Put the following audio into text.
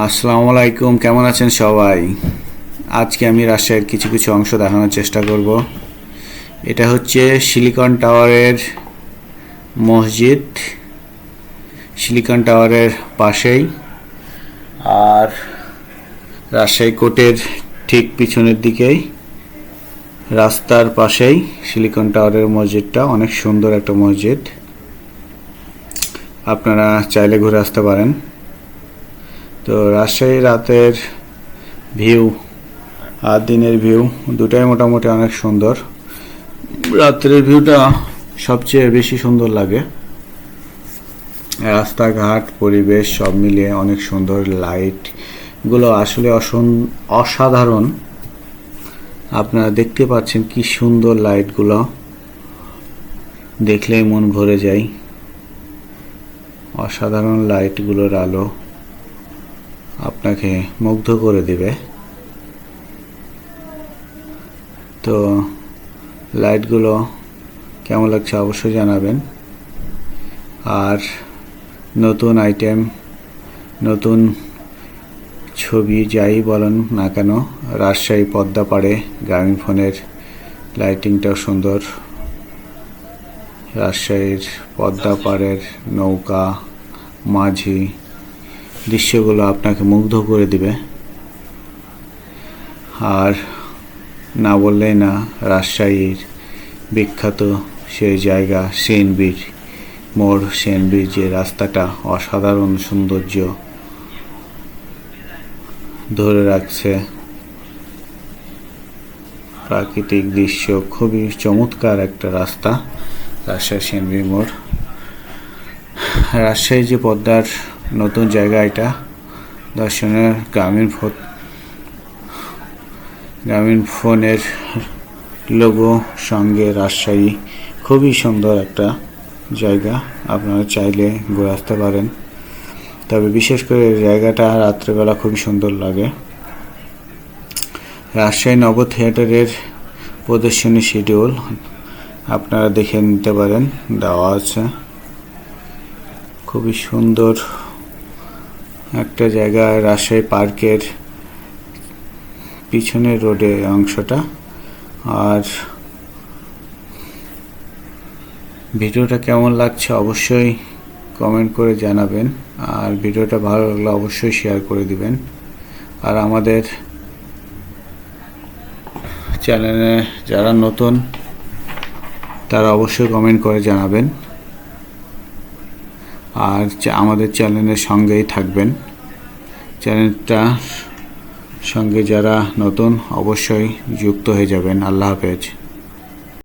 আসসালামু আলাইকুম, কেমন আছেন সবাই? আজকে আমি রাজশাহীর কিছু কিছু অংশ দেখানোর চেষ্টা করব। এটা হচ্ছে সিলিকন টাওয়ারের মসজিদ, সিলিকন টাওয়ারের পাশেই। আর রাজশাহী কোর্টের ঠিক পিছনের দিকেই রাস্তার পাশেই সিলিকন টাওয়ারের মসজিদটা। অনেক সুন্দর একটা মসজিদ, আপনারা চাইলে ঘুরে আসতে পারেন। তো রাজশাহী রাতের ভিউ আর দিনের ভিউ দুটাই মোটামুটি অনেক সুন্দর। রাত্রের ভিউটা সবচেয়ে বেশি সুন্দর লাগে। রাস্তাঘাট পরিবেশ সব মিলিয়ে অনেক সুন্দর। লাইটগুলো আসলে অসাধারণ। আপনারা দেখতে পাচ্ছেন কি সুন্দর লাইটগুলো, দেখলেই মন ভরে যায়। অসাধারণ লাইটগুলোর আলো আপনাকে মুগ্ধ করে দিবে। তো লাইটগুলো কেমন লাগছে অবশ্যই জানাবেন। আর নতুন আইটেম, নতুন ছবি যাই বলেন না কেন, রাজশাহী পদ্মা পাড়ে গ্রামীণ ফোনের লাইটিংটাও সুন্দর। রাজশাহীর পদ্মা পাড়ের নৌকা মাঝি দৃশ্যগুলো আপনাকে মুগ্ধ করে দিবে। আর না বললেই না, রাজশাহীর বিখ্যাত সেই জায়গা সেনবীর মোড়। সেনবীর যে রাস্তাটা অসাধারণ সৌন্দর্য ধরে রাখছে, প্রাকৃতিক দৃশ্য, খুবই চমৎকার একটা রাস্তা রাজশাহী সেনবীর মোড়। রাজশাহী যে পদ্মার নতুন জায়গা, এটা দর্শনের গ্রামীণ ফোনের লোগো সঙ্গে রাজশাহী খুবই সুন্দর একটা জায়গা। আপনারা চাইলে ঘুরে আসতে পারেন। তবে বিশেষ করে জায়গাটা রাত্রেবেলা খুবই সুন্দর লাগে। রাজশাহী নব থিয়েটারের প্রদর্শনী শিডিউল আপনারা দেখে নিতে পারেন, দেওয়া আছে। খুবই সুন্দর একটা জায়গা, রাজশাহী পার্কের পিছনের রোডে অংশটা। আর ভিডিওটা কেমন লাগছে অবশ্যই কমেন্ট করে জানাবেন। আর ভিডিওটা ভালো লাগলে অবশ্যই শেয়ার করে দিবেন। আর আমাদের চ্যানেলে যারা নতুন তারা অবশ্যই কমেন্ট করে জানাবেন। আর আমাদের চ্যানেলের সঙ্গেই থাকবেন। চ্যানেলটার সঙ্গে যারা নতুন অবশ্যই যুক্ত হয়ে যাবেন। আল্লাহ হাফেজ।